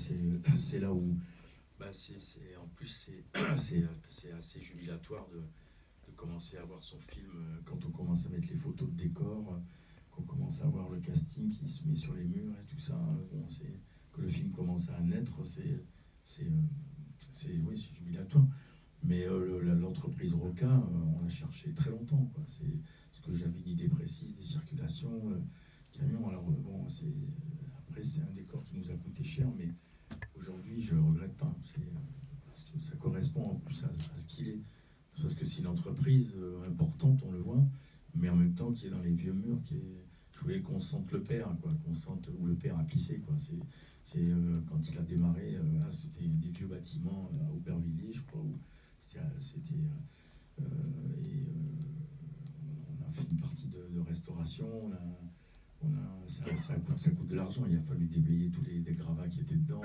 c'est là où... Bah, en plus, c'est assez jubilatoire de commencer à voir son film quand on commence à mettre les photos de décor, qu'on commence à voir le casting qui se met sur les murs et tout ça. Bon, que le film commence à naître, c'est jubilatoire. Mais l'entreprise Roca, on l'a cherché très longtemps, quoi. C'est parce que j'avais une idée précise des circulations, le camion. Alors bon, après c'est un décor qui nous a coûté cher, mais aujourd'hui je regrette pas. Parce que ça correspond en plus à ce qu'il est. Parce que c'est une entreprise importante, on le voit, mais en même temps qui est dans les vieux murs, je voulais qu'on sente le père, quoi, qu'on sente où le père a pissé, quoi. Quand il a démarré, c'était des vieux bâtiments à Aubervilliers, je crois, où on a fait une partie de restauration, ça coûte de l'argent. Il a fallu déblayer tous les gravats qui étaient dedans,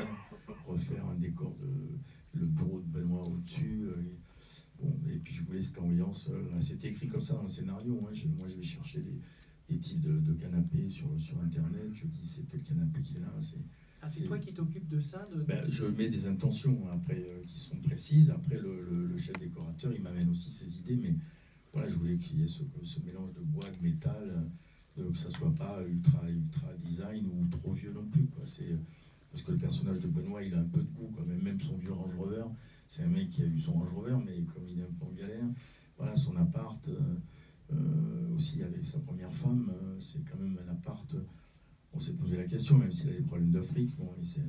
refaire un décor le bureau de Benoît au-dessus. Et puis je voulais cette ambiance, c'était écrit comme ça dans le scénario. Moi je vais chercher des types de canapés sur internet, je dis c'est tel canapé qui est là. C'est toi qui t'occupes de ça Je mets des intentions après qui sont précises. Après le chef décorateur il m'amène aussi ses idées, mais voilà, je voulais qu'il y ait ce mélange de bois, de métal, que ça soit pas ultra design ou trop vieux non plus, quoi. Parce que le personnage de Benoît il a un peu de goût quand même son vieux Range Rover. C'est un mec qui a eu son Range Rover, mais comme il est un peu en galère, voilà, son appart, aussi avec sa première femme, c'est quand même un appart. On s'est posé la question, même s'il a des problèmes de fric, bon, c'est un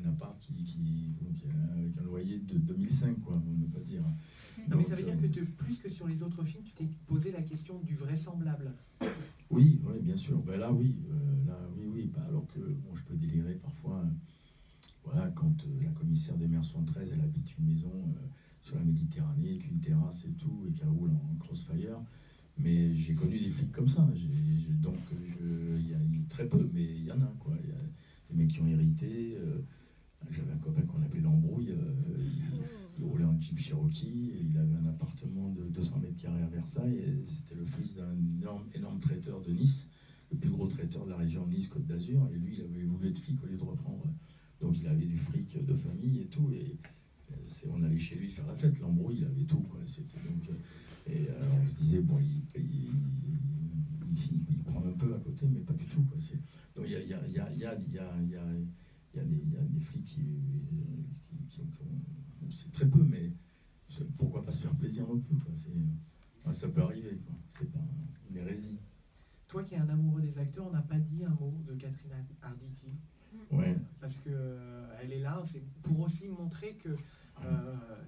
appart avec un loyer de 2005, quoi, on ne peut pas dire. Non, mais ça veut dire que plus que sur les autres films, tu t'es posé la question du vraisemblable. Oui, bien sûr. Ben là, oui. Bah, alors que bon, je peux délirer parfois. Voilà, quand la commissaire des mers 73, elle habite une maison sur la Méditerranée, avec une terrasse et tout, et qu'elle roule en crossfire. Mais j'ai connu des flics comme ça. Donc, il y a très peu, mais il y en a, quoi. Il y a des mecs qui ont hérité. J'avais un copain qu'on appelait l'embrouille. Il roulait en Jeep Cherokee. Il avait un appartement de 200 mètres carrés à Versailles. Et c'était le fils d'un énorme traiteur de Nice, le plus gros traiteur de la région de Nice-Côte d'Azur. Et lui, il avait voulu être flic au lieu de reprendre. Donc il avait du fric de famille et tout, et on allait chez lui faire la fête. L'embrouille, il avait tout, quoi. On se disait, bon, il prend un peu à côté, mais pas du tout, quoi. Donc il y a des flics qui c'est très peu, mais pourquoi pas se faire plaisir non plus, quoi. Ça peut arriver, quoi. C'est pas une hérésie. Toi qui es un amoureux des acteurs, on n'a pas dit un mot de Catherine Arditi. Ouais. Parce que elle est là, c'est pour aussi montrer que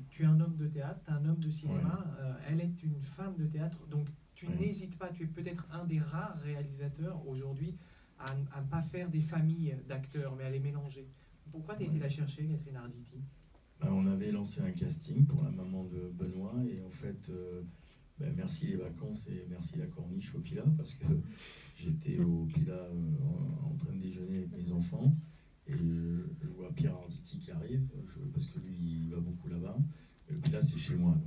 tu es un homme de théâtre, tu es un homme de cinéma, elle est une femme de théâtre, donc tu n'hésites pas, tu es peut-être un des rares réalisateurs aujourd'hui à ne pas faire des familles d'acteurs, mais à les mélanger. Pourquoi tu as été la chercher, Catherine Arditi? On avait lancé un casting pour la maman de Benoît, et en fait, merci les vacances et merci la corniche au Pilat, parce que j'étais au Pilat en train de déjeuner avec mes enfants, et je vois Pierre Arditi qui arrive, parce que lui il va beaucoup là-bas, et le Pilat c'est chez moi,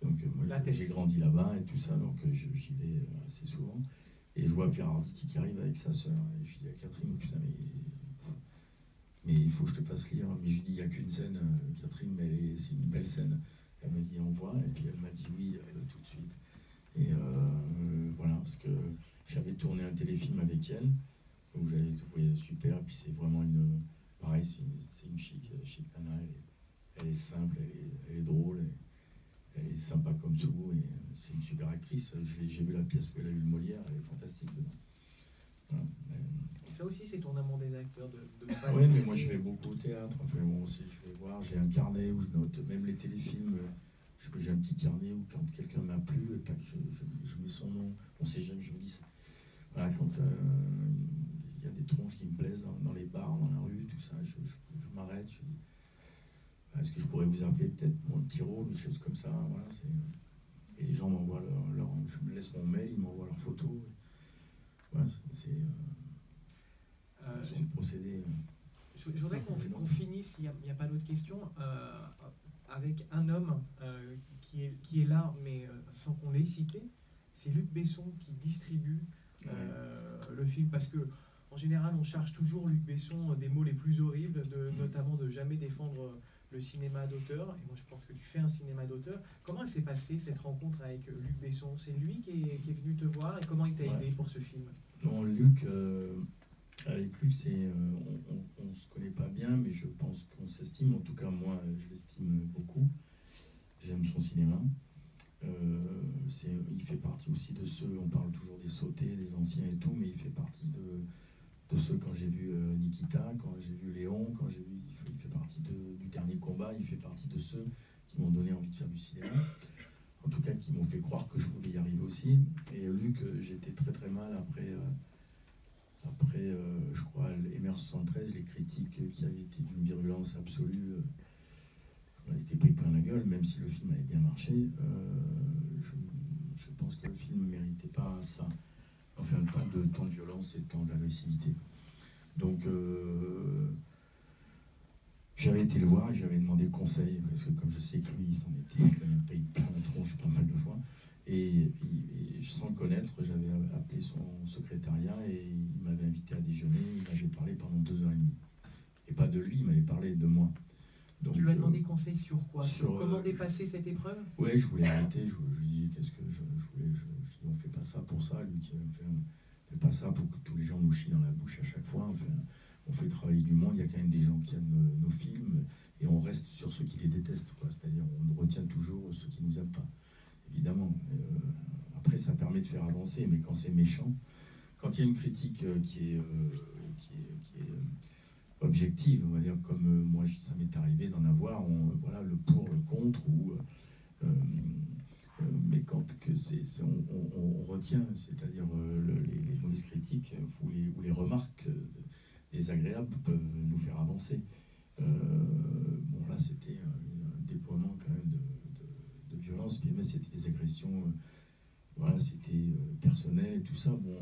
donc moi j'ai grandi là-bas et tout ça, donc j'y vais assez souvent, et je vois Pierre Arditi qui arrive avec sa soeur, et je dis à Catherine, putain, mais il faut que je te fasse lire, mais je lui dis il n'y a qu'une scène, Catherine, mais c'est une belle scène. Elle m'a dit on voit, et puis elle m'a dit oui tout de suite. Et voilà, parce que j'avais tourné un téléfilm avec elle, donc j'avais trouvé super, et puis c'est vraiment pareil, c'est une chic nana, elle est simple, elle est drôle, elle est sympa comme tout, et c'est une super actrice. J'ai vu la pièce où elle a eu le Molière, elle est fantastique dedans. Voilà. Ça aussi, c'est ton amour des acteurs Oui, mais moi je vais beaucoup au théâtre. Enfin, moi aussi, je vais voir. J'ai un carnet où je note même les téléfilms. J'ai un petit carnet où quand quelqu'un m'a plu, je mets son nom. On sait jamais, je me dis. Voilà, quand il y a des tronches qui me plaisent dans les bars, dans la rue, tout ça, je m'arrête. est-ce que je pourrais vous appeler peut-être mon petit rôle, des choses comme ça, voilà, et les gens m'envoient je me laisse mon mail, ils m'envoient leurs photos. Voilà, c'est façon de procéder. Je voudrais qu'on finisse, il n'y a pas d'autres questions, avec un homme qui est là, mais sans qu'on l'ait cité. C'est Luc Besson qui distribue le film, parce que en général, on charge toujours Luc Besson des mots les plus horribles, notamment de jamais défendre le cinéma d'auteur. Et moi, je pense que tu fais un cinéma d'auteur. Comment elle s'est passée, cette rencontre avec Luc Besson? C'est lui qui est venu te voir, et comment il t'a aidé pour ce film? Non, Luc, avec Luc, on ne se connaît pas bien, mais je pense qu'on s'estime. En tout cas, moi, je l'estime beaucoup. J'aime son cinéma. Il fait partie aussi de ceux, on parle toujours des sautés, des anciens et tout, mais il fait partie de ceux, quand j'ai vu Nikita, quand j'ai vu Léon, il fait partie du dernier combat, il fait partie de ceux qui m'ont donné envie de faire du cinéma, en tout cas qui m'ont fait croire que je pouvais y arriver aussi. Et Luc, j'étais très très mal après je crois, MR73, les critiques qui avaient été d'une virulence absolue, on a été pris plein la gueule, même si le film avait bien marché. Je pense que le film ne méritait pas ça. Enfin, tant de violence et tant d'agressivité. Donc, j'avais été le voir et j'avais demandé conseil, parce que comme je sais que lui, il s'en était quand même payé plein la tronche pas mal de fois. Et sans le connaître, j'avais appelé son secrétariat et il m'avait invité à déjeuner. Il m'avait parlé pendant 2h30. Et pas de lui, il m'avait parlé de moi. Donc, tu lui as demandé conseil sur quoi? Sur comment dépasser cette épreuve? Ouais, je voulais arrêter. Je lui dis, qu'est-ce que je voulais. Je dis, on fait pas ça pour ça. Lui qui on fait pas ça pour que tous les gens nous chient dans la bouche à chaque fois. Enfin, on fait travailler du monde. Il y a quand même des gens qui aiment nos films et on reste sur ceux qui les détestent, quoi. C'est-à-dire, on retient toujours ceux qui nous aiment pas. Évidemment. Après, ça permet de faire avancer, mais quand c'est méchant, quand il y a une critique qui est objective, on va dire, comme moi, ça m'est arrivé d'en avoir, voilà, le pour, le contre, mais quand on retient, c'est-à-dire les mauvaises critiques ou les remarques désagréables peuvent nous faire avancer. Bon, là, c'était un déploiement quand même de violence, mais c'était des agressions, voilà, c'était personnel et tout ça, bon,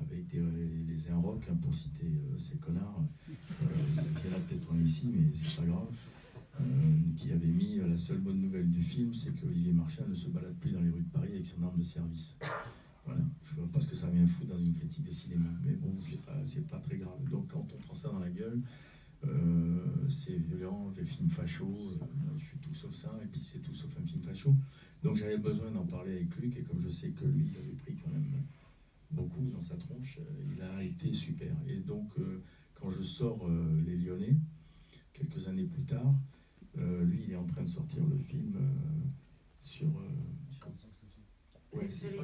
avec les Inrocks, hein, pour citer ces connards, il y en a peut-être un ici, mais c'est pas grave, qui avait mis la seule bonne nouvelle du film, c'est qu'Olivier Marchal ne se balade plus dans les rues de Paris avec son arme de service. Voilà, je vois pas ce que ça vient foutre dans une critique de cinéma, mais bon, c'est pas très grave. Donc quand on prend ça dans la gueule, c'est violent, des films fachos, je suis tout sauf ça, et puis c'est tout sauf un film facho. Donc j'avais besoin d'en parler avec Luc, et comme je sais que lui, il avait pris quand même beaucoup dans sa tronche, il a été super. Et donc quand je sors Les Lyonnais, quelques années plus tard, lui, il est en train de sortir le film sur... ouais, c'est ça.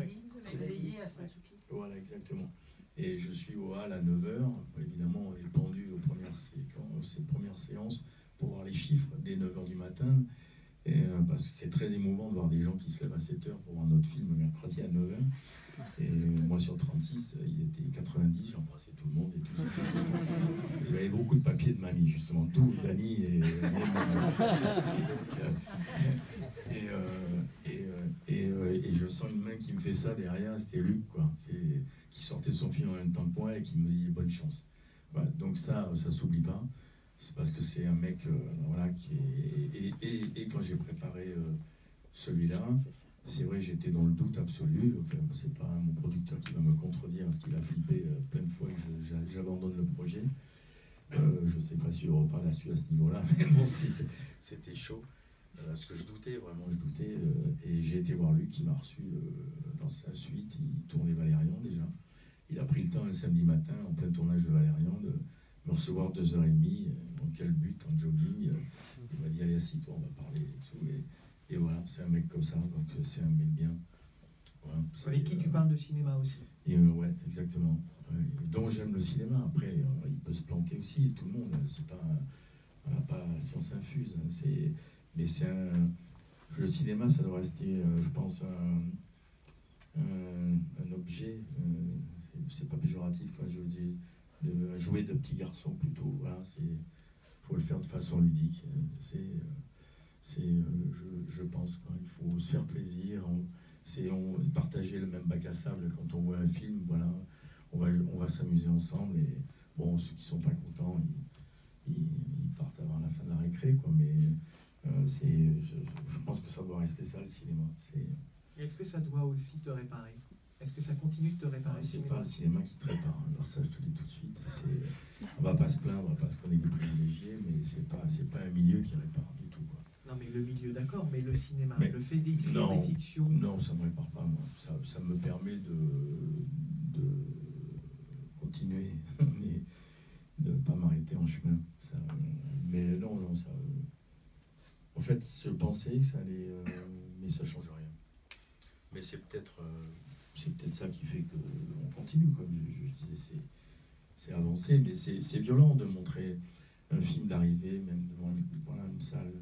à Sansuki. Voilà, exactement. Et je suis au hall à 9h. Évidemment, on est pendu ces premières séances pour voir les chiffres dès 9h du matin. Et, parce que c'est très émouvant de voir des gens qui se lèvent à 7h pour voir notre film mercredi à 9h. Et moi, sur 36, il était 90, j'embrassais tout le monde et tout. Il y avait beaucoup de papiers de mamie, justement, d'où Dani et et je sens une main qui me fait ça derrière, c'était Luc, quoi. Qui sortait son film en même temps que moi et qui me dit bonne chance. Voilà, donc ça s'oublie pas. C'est parce que c'est un mec, voilà, qui est... Et quand j'ai préparé celui-là, c'est vrai, j'étais dans le doute absolu. Enfin, c'est pas mon producteur qui va me contredire, parce qu'il a flippé plein de fois que j'abandonne le projet. Je sais pas si Europa l'a su à ce niveau-là, mais bon, c'était chaud. Parce que je doutais, vraiment, et j'ai été voir Luc qui m'a reçu dans sa suite. Il tournait Valérian déjà. Il a pris le temps un samedi matin, en plein tournage de Valérian, de me recevoir 2h30. En quel but, en jogging. Il m'a dit, allez, assis-toi, on va parler et tout. Et voilà, c'est un mec comme ça, donc c'est un mec bien. Voilà, avec qui tu parles de cinéma aussi. Et ouais, exactement. Donc j'aime le cinéma. Après, il peut se planter aussi, tout le monde. C'est pas, voilà, pas la science infuse. Hein, mais c'est le cinéma, ça doit rester, je pense, un objet. C'est pas péjoratif quand je dis un jouet de petit garçon plutôt. Voilà, faut le faire de façon ludique. Je pense qu'il faut se faire plaisir. Partager le même bac à sable quand on voit un film. Voilà, on va s'amuser ensemble. Et bon, ceux qui sont pas contents, ils partent avant la fin de la récré, quoi. Mais je pense que ça doit rester ça, le cinéma. Est-ce que ça doit aussi te réparer? Est-ce que ça continue de te réparer? C'est pas le cinéma qui te répare. Alors ça, je te le dis tout de suite. On va pas se plaindre parce qu'on est des privilégiés, mais c'est pas un milieu qui répare du tout, quoi. Non, mais le milieu, d'accord, mais le cinéma, Mais le fait d'écrire des fictions... Non, ça me répare pas, moi. Ça me permet de continuer, mais de ne pas m'arrêter en chemin. Mais non, ça... En fait, je pensais que ça allait... mais ça change rien. Mais c'est peut-être ça qui fait qu'on continue, comme je disais. C'est avancé, mais c'est violent de montrer un film d'arriver, même devant une salle.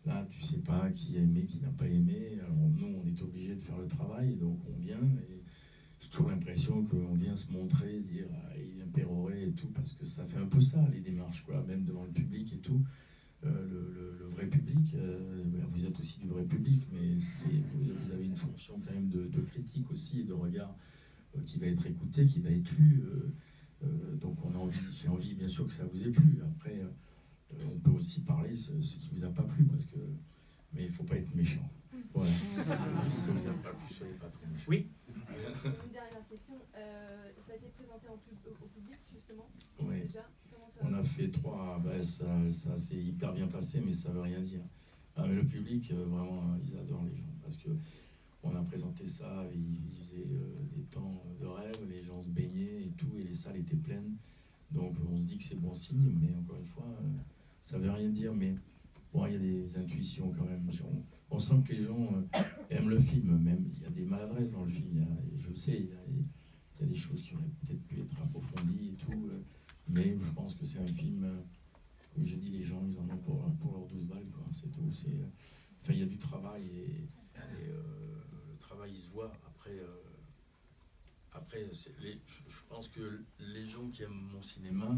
Là, tu sais pas qui a aimé, qui n'a pas aimé. Alors nous, on est obligé de faire le travail, donc on vient. Et j'ai toujours l'impression qu'on vient se montrer, dire il est impéroré et tout, parce que ça fait un peu ça, les démarches, quoi, même devant le public et tout. Le vrai public, vous êtes aussi du vrai public, mais vous avez une fonction quand même de critique aussi et de regard qui va être écouté, qui va être lu. Donc j'ai envie bien sûr que ça vous ait plu. Après, on peut aussi parler ce qui vous a pas plu, mais il faut pas être méchant. Voilà. Si ça vous a pas plu, soyez pas trop méchant. Oui. Une dernière question. Ça a été présenté au public justement. Oui. Déjà. On a fait 3, ça s'est hyper bien passé, mais ça veut rien dire. Ah, mais le public, vraiment, ils adorent les gens, parce que on a présenté ça, ils faisaient des temps de rêve, les gens se baignaient et tout, et les salles étaient pleines. Donc on se dit que c'est bon signe, mais encore une fois, ça veut rien dire. Mais bon, il y a des intuitions quand même. On sent que les gens aiment le film, même il y a des maladresses dans le film. Je sais, il y a des choses qui auraient peut-être pu être approfondies et tout. Mais je pense que c'est un film, comme je dis, les gens, ils en ont pour leurs 12 balles, quoi. C'est tout. Enfin, il y a du travail et le travail, il se voit. Après je pense que les gens qui aiment mon cinéma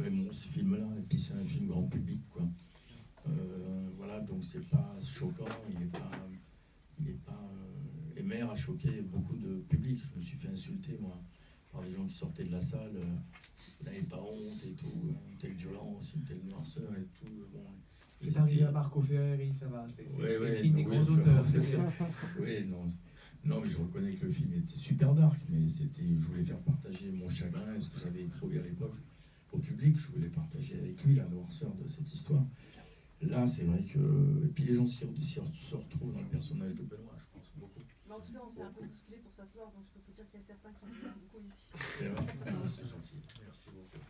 aiment ce film-là. Et puis, c'est un film grand public, quoi. Voilà, donc c'est pas choquant. Il est pas... Emer a choqué beaucoup de public. Je me suis fait insulter, moi, par les gens qui sortaient de la salle. N'avez pas honte et tout, telle violence, telle noirceur et tout. Bon, c'est arrivé à Marco Ferreri, ça va, c'est le film des grands auteurs. Oui, non, mais je reconnais que le film était super dark, mais je voulais faire partager mon chagrin, ce que j'avais éprouvé à l'époque au public, je voulais partager avec lui la noirceur de cette histoire. Là, c'est vrai que... Et puis les gens se retrouvent dans le personnage de Benoît, je pense, beaucoup. Mais en tout cas, on s'est un peu bousculé pour s'asseoir, donc je peux vous dire qu'il y a certains qui viennent beaucoup ici. C'est vrai, c'est gentil, merci beaucoup.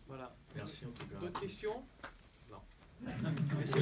Voilà. Merci en tout cas. D'autres questions? Non. Merci.